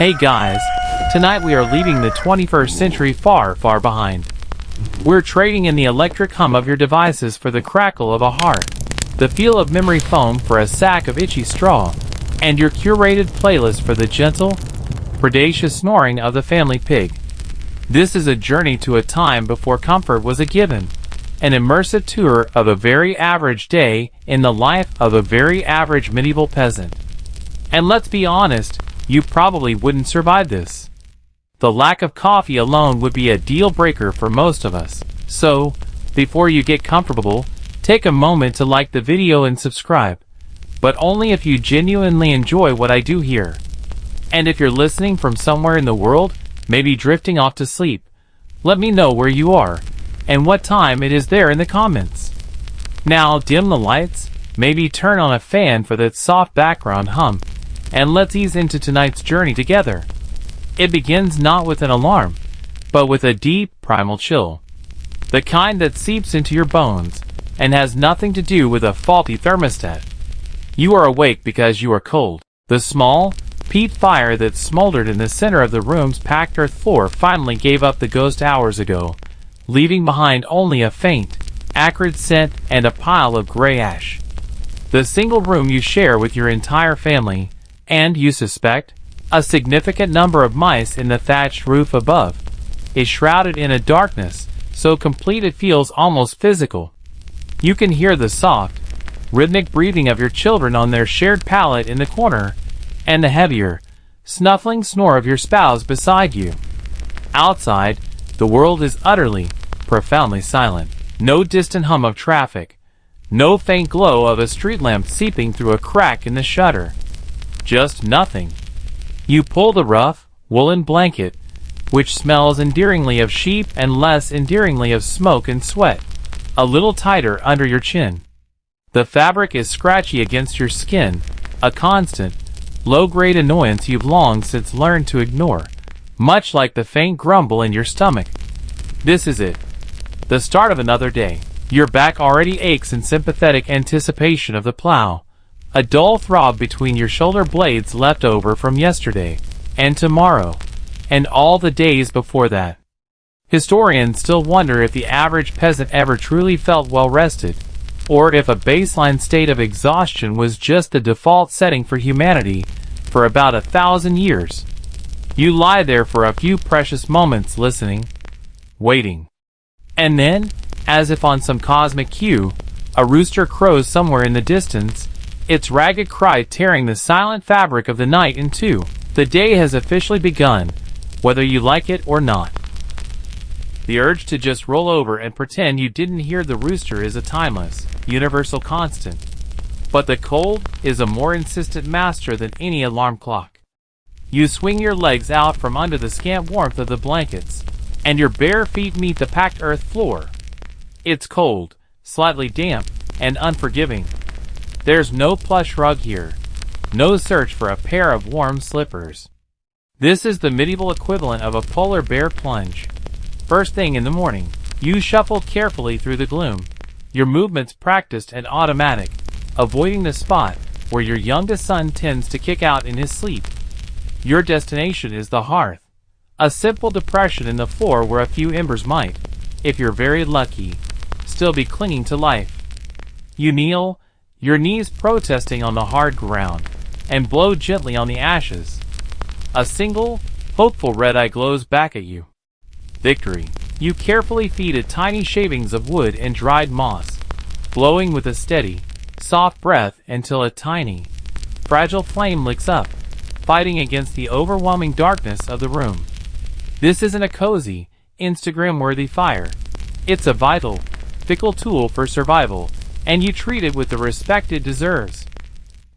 Hey guys, tonight we are leaving the 21st century far, far behind. We're trading in the electric hum of your devices for the crackle of a heart, the feel of memory foam for a sack of itchy straw, and your curated playlist for the gentle, predacious snoring of the family pig. This is a journey to a time before comfort was a given, an immersive tour of a very average day in the life of a very average medieval peasant. And let's be honest, you probably wouldn't survive this. The lack of coffee alone would be a deal breaker for most of us. So, before you get comfortable, take a moment to like the video and subscribe. But only if you genuinely enjoy what I do here. And if you're listening from somewhere in the world, maybe drifting off to sleep, let me know where you are, and what time it is there in the comments. Now dim the lights, maybe turn on a fan for that soft background hum, and let's ease into tonight's journey together. It begins not with an alarm, but with a deep, primal chill. The kind that seeps into your bones, and has nothing to do with a faulty thermostat. You are awake because you are cold. The small, peat fire that smoldered in the center of the room's packed earth floor finally gave up the ghost hours ago, leaving behind only a faint, acrid scent and a pile of gray ash. The single room you share with your entire family, and, you suspect, a significant number of mice in the thatched roof above, is shrouded in a darkness so complete it feels almost physical. You can hear the soft, rhythmic breathing of your children on their shared pallet in the corner, and the heavier, snuffling snore of your spouse beside you. Outside, the world is utterly, profoundly silent. No distant hum of traffic. No faint glow of a street lamp seeping through a crack in the shutter. Just nothing. You pull the rough, woolen blanket, which smells endearingly of sheep and less endearingly of smoke and sweat, a little tighter under your chin. The fabric is scratchy against your skin, a constant, low-grade annoyance you've long since learned to ignore, much like the faint grumble in your stomach. This is it. The start of another day. Your back already aches in sympathetic anticipation of the plow, a dull throb between your shoulder blades left over from yesterday, and tomorrow, and all the days before that. Historians still wonder if the average peasant ever truly felt well rested, or if a baseline state of exhaustion was just the default setting for humanity for about 1,000 years. You lie there for a few precious moments listening, waiting. And then, as if on some cosmic cue, a rooster crows somewhere in the distance, its ragged cry tearing the silent fabric of the night in two. The day has officially begun, whether you like it or not. The urge to just roll over and pretend you didn't hear the rooster is a timeless, universal constant. But the cold is a more insistent master than any alarm clock. You swing your legs out from under the scant warmth of the blankets, and your bare feet meet the packed earth floor. It's cold, slightly damp, and unforgiving. There's no plush rug here, no search for a pair of warm slippers. This is the medieval equivalent of a polar bear plunge. First thing in the morning, you shuffle carefully through the gloom, your movements practiced and automatic, avoiding the spot where your youngest son tends to kick out in his sleep. Your destination is the hearth, a simple depression in the floor where a few embers might, if you're very lucky, still be clinging to life. You kneel, your knees protesting on the hard ground, and blow gently on the ashes. A single, hopeful red eye glows back at you. Victory. You carefully feed it tiny shavings of wood and dried moss, blowing with a steady, soft breath until a tiny, fragile flame licks up, fighting against the overwhelming darkness of the room. This isn't a cozy, Instagram-worthy fire. It's a vital, fickle tool for survival, and you treat it with the respect it deserves.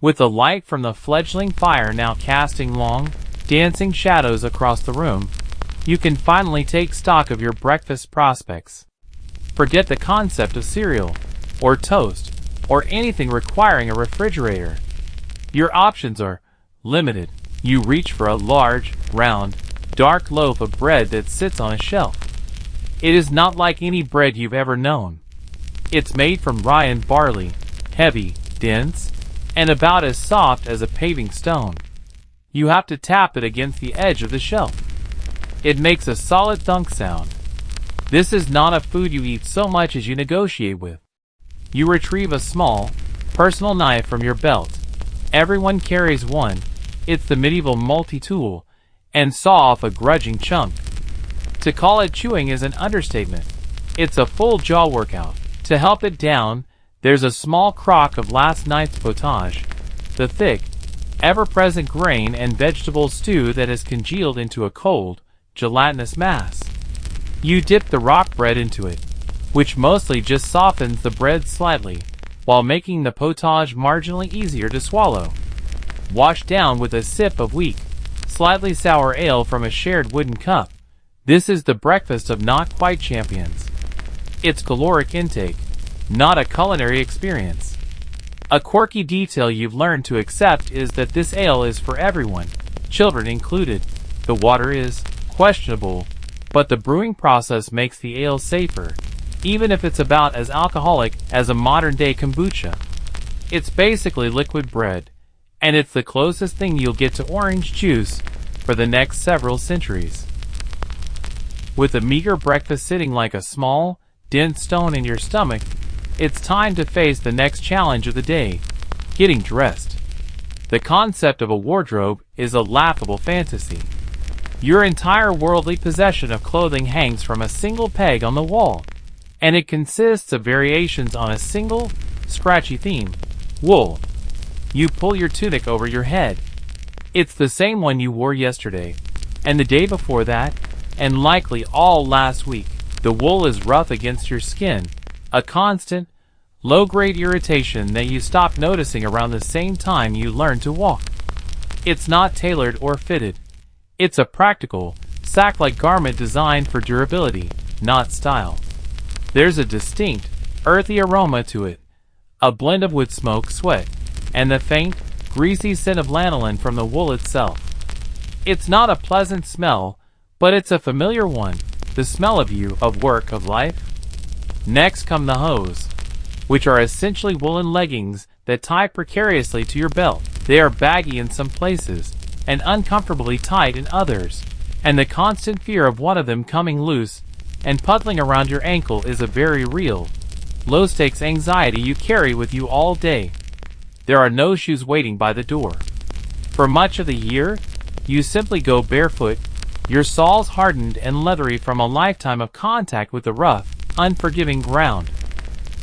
With the light from the fledgling fire now casting long, dancing shadows across the room, you can finally take stock of your breakfast prospects. Forget the concept of cereal, or toast, or anything requiring a refrigerator. Your options are limited. You reach for a large, round, dark loaf of bread that sits on a shelf. It is not like any bread you've ever known. It's made from rye and barley, heavy, dense, and about as soft as a paving stone. You have to tap it against the edge of the shelf. It makes a solid thunk sound. This is not a food you eat so much as you negotiate with. You retrieve a small, personal knife from your belt. Everyone carries one. It's the medieval multi-tool, and saw off a grudging chunk. To call it chewing is an understatement. It's a full jaw workout. To help it down, there's a small crock of last night's potage, the thick, ever-present grain and vegetable stew that has congealed into a cold, gelatinous mass. You dip the rock bread into it, which mostly just softens the bread slightly, while making the potage marginally easier to swallow. Wash down with a sip of weak, slightly sour ale from a shared wooden cup. This is the breakfast of not quite champions. It's caloric intake, not a culinary experience. A quirky detail you've learned to accept is that this ale is for everyone, children included. The water is questionable, but the brewing process makes the ale safer, even if it's about as alcoholic as a modern-day kombucha. It's basically liquid bread, and it's the closest thing you'll get to orange juice for the next several centuries. With a meager breakfast sitting like a small, dense stone in your stomach, it's time to face the next challenge of the day, getting dressed. The concept of a wardrobe is a laughable fantasy. Your entire worldly possession of clothing hangs from a single peg on the wall, and it consists of variations on a single, scratchy theme: wool. You pull your tunic over your head. It's the same one you wore yesterday, and the day before that, and likely all last week. The wool is rough against your skin, a constant, low-grade irritation that you stop noticing around the same time you learn to walk. It's not tailored or fitted. It's a practical, sack-like garment designed for durability, not style. There's a distinct, earthy aroma to it, a blend of wood smoke, sweat, and the faint, greasy scent of lanolin from the wool itself. It's not a pleasant smell, but it's a familiar one, the smell of you, of work, of life. Next come the hose, which are essentially woolen leggings that tie precariously to your belt. They are baggy in some places, and uncomfortably tight in others, and the constant fear of one of them coming loose and puddling around your ankle is a very real, low-stakes anxiety you carry with you all day. There are no shoes waiting by the door. For much of the year, you simply go barefoot, your soles hardened and leathery from a lifetime of contact with the rough, unforgiving ground.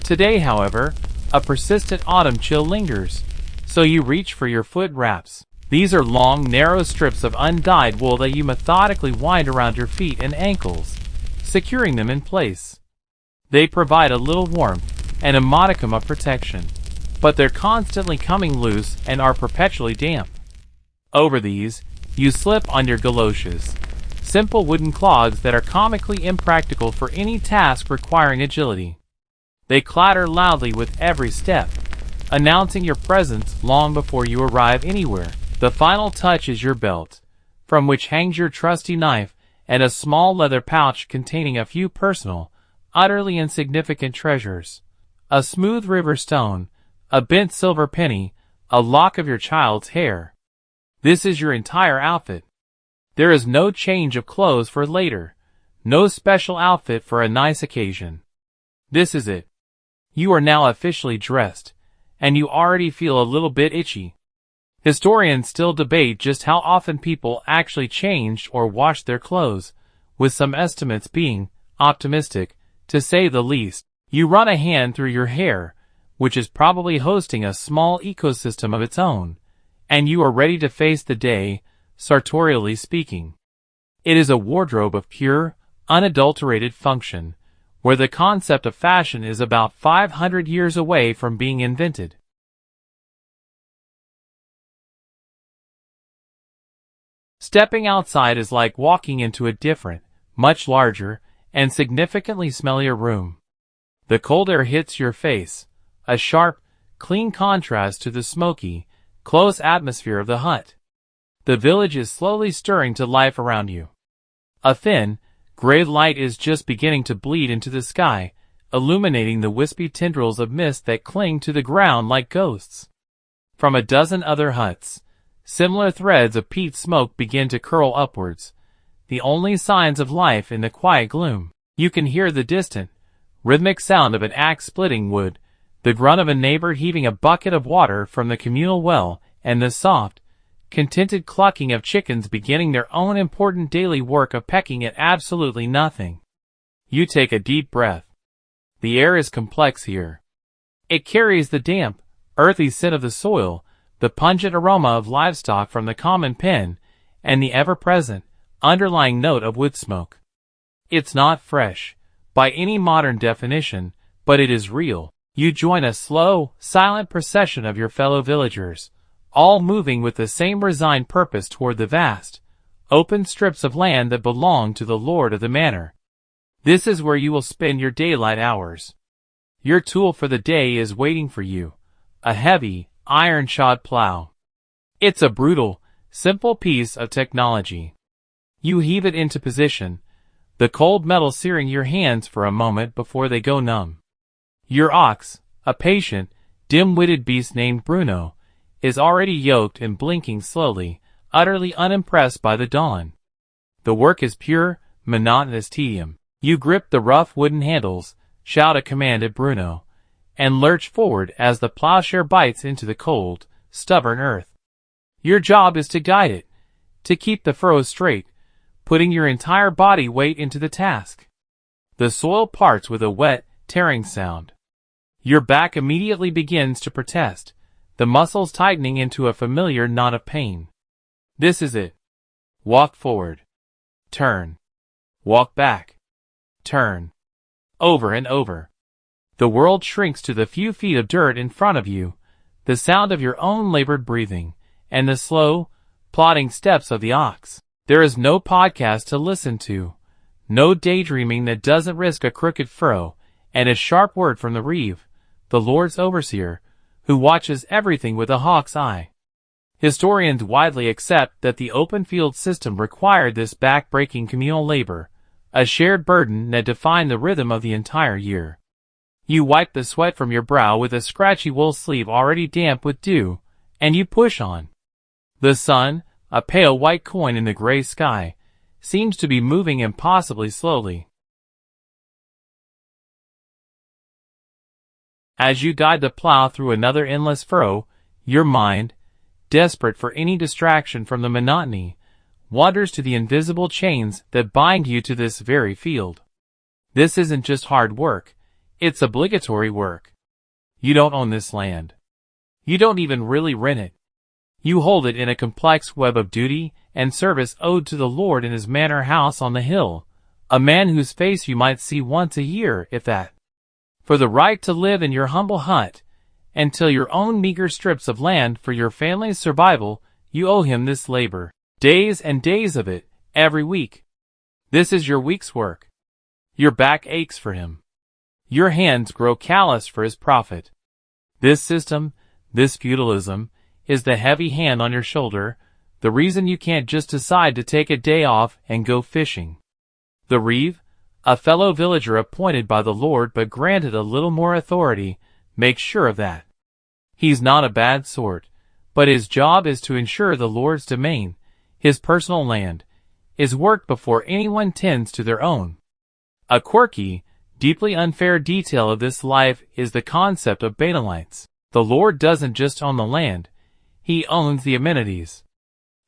Today, however, a persistent autumn chill lingers, so you reach for your foot wraps. These are long, narrow strips of undyed wool that you methodically wind around your feet and ankles, securing them in place. They provide a little warmth and a modicum of protection, but they're constantly coming loose and are perpetually damp. Over these, you slip on your galoshes, simple wooden clogs that are comically impractical for any task requiring agility. They clatter loudly with every step, announcing your presence long before you arrive anywhere. The final touch is your belt, from which hangs your trusty knife and a small leather pouch containing a few personal, utterly insignificant treasures: a smooth river stone, a bent silver penny, a lock of your child's hair. This is your entire outfit. There is no change of clothes for later, no special outfit for a nice occasion. This is it. You are now officially dressed, and you already feel a little bit itchy. Historians still debate just how often people actually changed or washed their clothes, with some estimates being optimistic, to say the least. You run a hand through your hair, which is probably hosting a small ecosystem of its own, and you are ready to face the day, sartorially speaking. It is a wardrobe of pure, unadulterated function, where the concept of fashion is about 500 years away from being invented. Stepping outside is like walking into a different, much larger, and significantly smellier room. The cold air hits your face, a sharp, clean contrast to the smoky, close atmosphere of the hut. The village is slowly stirring to life around you. A thin, gray light is just beginning to bleed into the sky, illuminating the wispy tendrils of mist that cling to the ground like ghosts. From a dozen other huts, Similar threads of peat smoke begin to curl upwards, the only signs of life in the quiet gloom. You can hear the distant, rhythmic sound of an axe splitting wood, the grunt of a neighbor heaving a bucket of water from the communal well, and the soft, contented clucking of chickens beginning their own important daily work of pecking at absolutely nothing. You take a deep breath. The air is complex here. It carries the damp, earthy scent of the soil, the pungent aroma of livestock from the common pen, and the ever-present, underlying note of wood smoke. It's not fresh, by any modern definition, but it is real. You join a slow, silent procession of your fellow villagers, all moving with the same resigned purpose toward the vast, open strips of land that belong to the lord of the manor. This is where you will spend your daylight hours. Your tool for the day is waiting for you, a heavy, iron-shod plow. It's a brutal, simple piece of technology. You heave it into position, the cold metal searing your hands for a moment before they go numb. Your ox, a patient, dim-witted beast named Bruno, is already yoked and blinking slowly, utterly unimpressed by the dawn. The work is pure, monotonous tedium. You grip the rough wooden handles, shout a command at Bruno, and lurch forward as the plowshare bites into the cold, stubborn earth. Your job is to guide it, to keep the furrows straight, putting your entire body weight into the task. The soil parts with a wet, tearing sound. Your back immediately begins to protest, the muscles tightening into a familiar knot of pain. This is it. Walk forward. Turn. Walk back. Turn. Over and over. The world shrinks to the few feet of dirt in front of you, the sound of your own labored breathing, and the slow, plodding steps of the ox. There is no podcast to listen to, no daydreaming that doesn't risk a crooked furrow, and a sharp word from the reeve, the Lord's overseer, who watches everything with a hawk's eye. Historians widely accept that the open field system required this back-breaking communal labor, a shared burden that defined the rhythm of the entire year. You wipe the sweat from your brow with a scratchy wool sleeve already damp with dew, and you push on. The sun, a pale white coin in the gray sky, seems to be moving impossibly slowly. As you guide the plow through another endless furrow, your mind, desperate for any distraction from the monotony, wanders to the invisible chains that bind you to this very field. This isn't just hard work, it's obligatory work. You don't own this land. You don't even really rent it. You hold it in a complex web of duty and service owed to the Lord in his manor house on the hill, a man whose face you might see once a year, if that. For the right to live in your humble hut, and till your own meager strips of land for your family's survival, you owe him this labor. Days and days of it, every week. This is your week's work. Your back aches for him. Your hands grow callous for his profit. This system, this feudalism, is the heavy hand on your shoulder, the reason you can't just decide to take a day off and go fishing. The reeve, a fellow villager appointed by the Lord but granted a little more authority, makes sure of that. He's not a bad sort, but his job is to ensure the Lord's domain, his personal land, is worked before anyone tends to their own. A quirky, deeply unfair detail of this life is the concept of banalites. The Lord doesn't just own the land, he owns the amenities.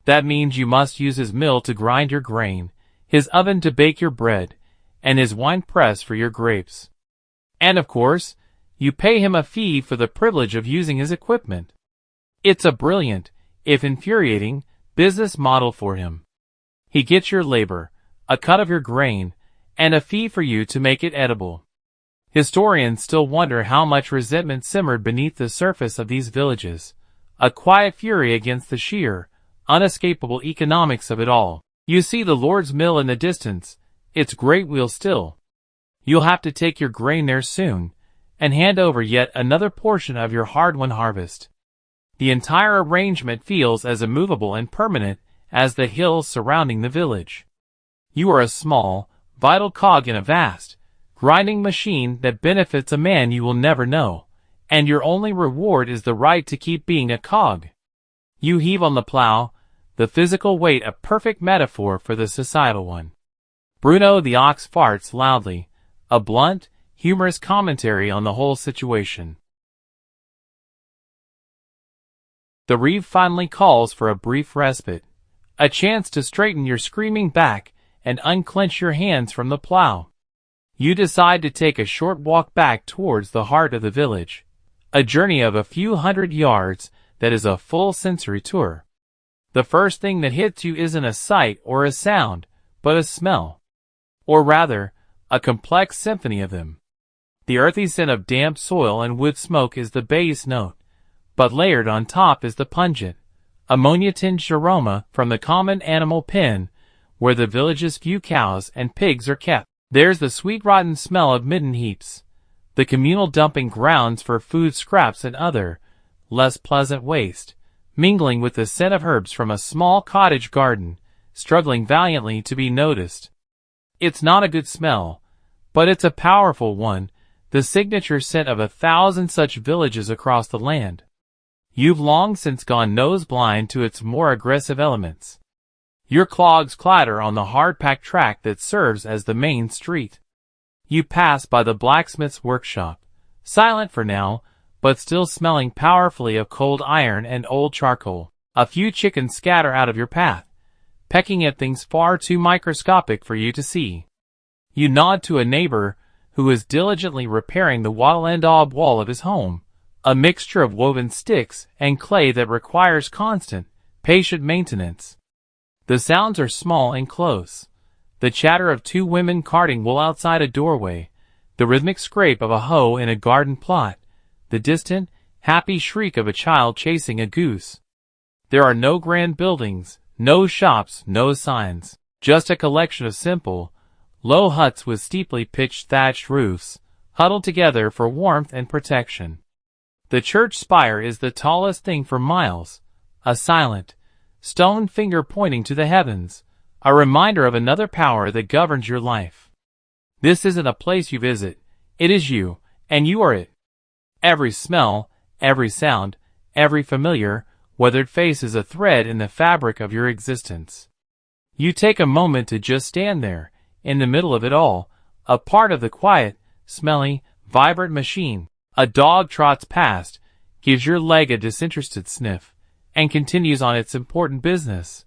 That means you must use his mill to grind your grain, his oven to bake your bread, and his wine press for your grapes. And of course, you pay him a fee for the privilege of using his equipment. It's a brilliant, if infuriating, business model for him. He gets your labor, a cut of your grain, and a fee for you to make it edible. Historians still wonder how much resentment simmered beneath the surface of these villages, a quiet fury against the sheer, unescapable economics of it all. You see the Lord's mill in the distance, its great wheel still. You'll have to take your grain there soon, and hand over yet another portion of your hard-won harvest. The entire arrangement feels as immovable and permanent as the hills surrounding the village. You are a small, vital cog in a vast, grinding machine that benefits a man you will never know, and your only reward is the right to keep being a cog. You heave on the plow, the physical weight a perfect metaphor for the societal one. Bruno the ox farts loudly, a blunt, humorous commentary on the whole situation. The reeve finally calls for a brief respite, a chance to straighten your screaming back and unclench your hands from the plow. You decide to take a short walk back towards the heart of the village, a journey of a few hundred yards that is a full sensory tour. The first thing that hits you isn't a sight or a sound, but a smell. Or rather, a complex symphony of them. The earthy scent of damp soil and wood smoke is the base note, but layered on top is the pungent, ammonia-tinged aroma from the common animal pen, where the village's few cows and pigs are kept. There's the sweet rotten smell of midden heaps, the communal dumping grounds for food scraps and other, less pleasant waste, mingling with the scent of herbs from a small cottage garden, struggling valiantly to be noticed. It's not a good smell, but it's a powerful one, the signature scent of 1,000 such villages across the land. You've long since gone nose-blind to its more aggressive elements. Your clogs clatter on the hard-packed track that serves as the main street. You pass by the blacksmith's workshop, silent for now, but still smelling powerfully of cold iron and old charcoal. A few chickens scatter out of your path, pecking at things far too microscopic for you to see. You nod to a neighbor who is diligently repairing the wattle-and-daub wall of his home, a mixture of woven sticks and clay that requires constant, patient maintenance. The sounds are small and close. The chatter of 2 women carting wool outside a doorway, the rhythmic scrape of a hoe in a garden plot, the distant, happy shriek of a child chasing a goose. There are no grand buildings, no shops, no signs, just a collection of simple, low huts with steeply pitched thatched roofs, huddled together for warmth and protection. The church spire is the tallest thing for miles, a silent, stone finger pointing to the heavens, a reminder of another power that governs your life. This isn't a place you visit, it is you, and you are it. Every smell, every sound, every familiar, weathered face is a thread in the fabric of your existence. You take a moment to just stand there, in the middle of it all, a part of the quiet, smelly, vibrant machine. A dog trots past, gives your leg a disinterested sniff, and continues on its important business.